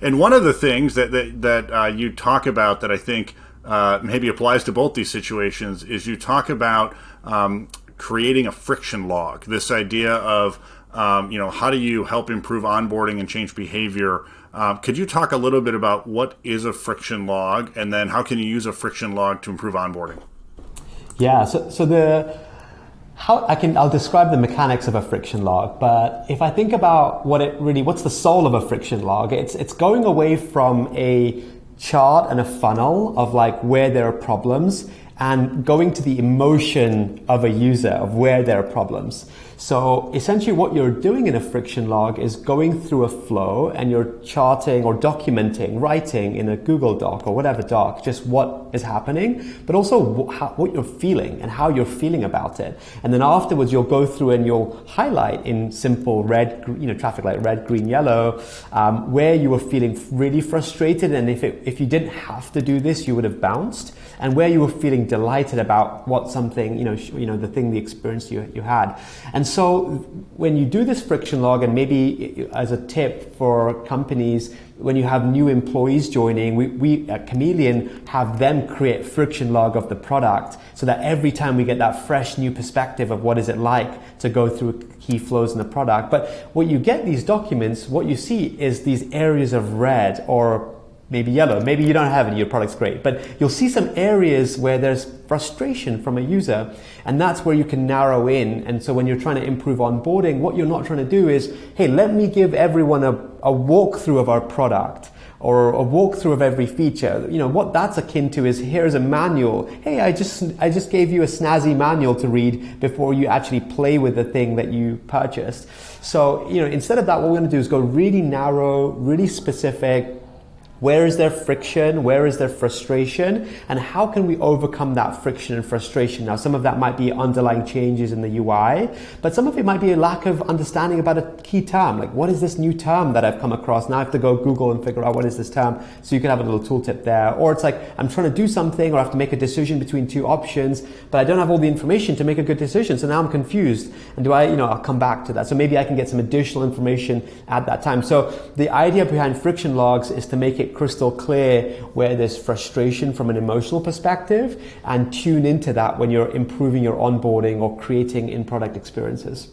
And one of the things that you talk about that I think maybe applies to both these situations is you talk about creating a friction log. This idea of how do you help improve onboarding and change behavior? Could you talk a little bit about what is a friction log, and then how can you use a friction log to improve onboarding? Yeah. I'll describe the mechanics of a friction log, but if I think about what's the soul of a friction log, it's going away from a chart and a funnel of like where there are problems and going to the emotion of a user of where there are problems. So essentially what you're doing in a friction log is going through a flow and you're charting or documenting, writing in a Google Doc or whatever doc, just what is happening, but also what you're feeling and how you're feeling about it. And then afterwards you'll go through and you'll highlight in simple red, traffic light, red, green, yellow, where you were feeling really frustrated. And if you didn't have to do this, you would have bounced. And where you were feeling delighted about what something, the experience you had. And so when you do this friction log, and maybe as a tip for companies, when you have new employees joining, we at Chameleon have them create friction log of the product so that every time we get that fresh new perspective of what is it like to go through key flows in the product. But what you get these documents, what you see is these areas of red or maybe yellow. Maybe you don't have it, your product's great, but you'll see some areas where there's frustration from a user, and that's where you can narrow in. And so when you're trying to improve onboarding, what you're not trying to do is, hey, let me give everyone a walkthrough of our product or a walkthrough of every feature. What that's akin to is, here's a manual. Hey, I just gave you a snazzy manual to read before you actually play with the thing that you purchased. So, instead of that, what we're going to do is go really narrow, really specific. Where is there friction? Where is there frustration? And how can we overcome that friction and frustration? Now, some of that might be underlying changes in the UI, but some of it might be a lack of understanding about a key term. Like, what is this new term that I've come across? Now I have to go Google and figure out what is this term. So you can have a little tooltip there. Or it's like, I'm trying to do something, or I have to make a decision between two options, but I don't have all the information to make a good decision. So now I'm confused. And I'll come back to that. So maybe I can get some additional information at that time. So the idea behind friction logs is to make it crystal clear where there's frustration from an emotional perspective, and tune into that when you're improving your onboarding or creating in-product experiences.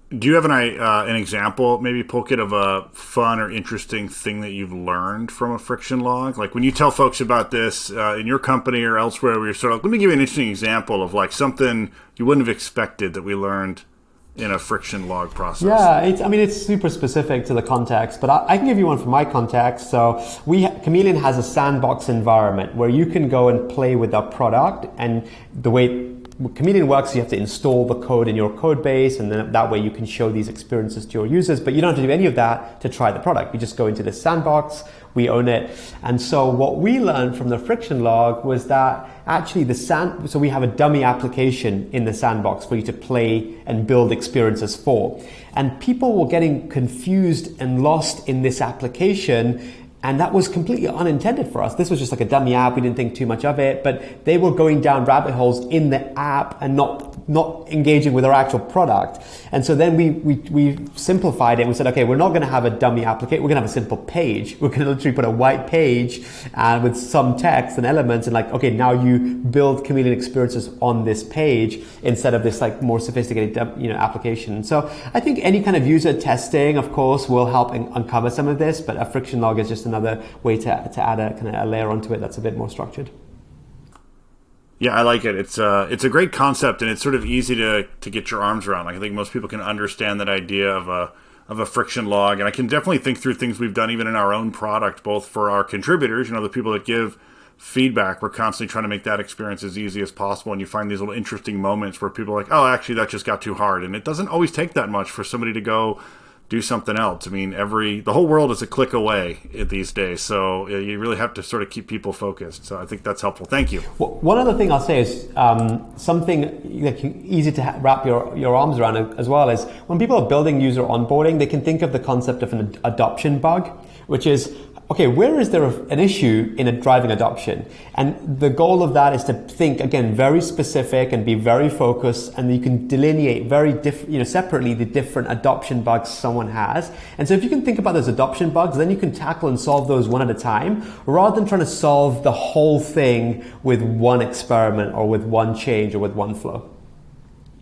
Do you have an example, maybe Pulkit, of a fun or interesting thing that you've learned from a friction log? Like when you tell folks about this in your company or elsewhere, where you're sort of, let me give you an interesting example of like something you wouldn't have expected that we learned in a friction log process. Yeah, it's super specific to the context, but I can give you one from my context. So Chameleon has a sandbox environment where you can go and play with our product, and the way Chameleon works, you have to install the code in your code base, and then that way you can show these experiences to your users, but you don't have to do any of that to try the product. You just go into the sandbox, we own it. And so what we learned from the friction log was that actually so we have a dummy application in the sandbox for you to play and build experiences for. And people were getting confused and lost in this application, and that was completely unintended for us. This was just like a dummy app. We didn't think too much of it, but they were going down rabbit holes in the app and not engaging with our actual product. And so then we simplified it. We said, okay, we're not going to have a dummy application. We're going to have a simple page. We're going to literally put a white page with some text and elements, and like, okay, now you build Chameleon experiences on this page instead of this like more sophisticated application. So I think any kind of user testing, of course, will help uncover some of this, but a friction log is just another way to add a kind of a layer onto it that's a bit more structured. Yeah, I like it. It's a great concept, and it's sort of easy to get your arms around. Like, I think most people can understand that idea of a friction log, and I can definitely think through things we've done even in our own product, both for our contributors, the people that give feedback. We're constantly trying to make that experience as easy as possible, and you find these little interesting moments where people are like, oh, actually, that just got too hard, and it doesn't always take that much for somebody to go do something else. I mean, the whole world is a click away these days, so you really have to sort of keep people focused. So I think that's helpful. Thank you. Well, one other thing I'll say is something easy to wrap your arms around as well is when people are building user onboarding, they can think of the concept of an adoption bug, which is okay, where is there an issue in a driving adoption? And the goal of that is to think, again, very specific and be very focused, and you can delineate very separately the different adoption bugs someone has. And so if you can think about those adoption bugs, then you can tackle and solve those one at a time, rather than trying to solve the whole thing with one experiment or with one change or with one flow.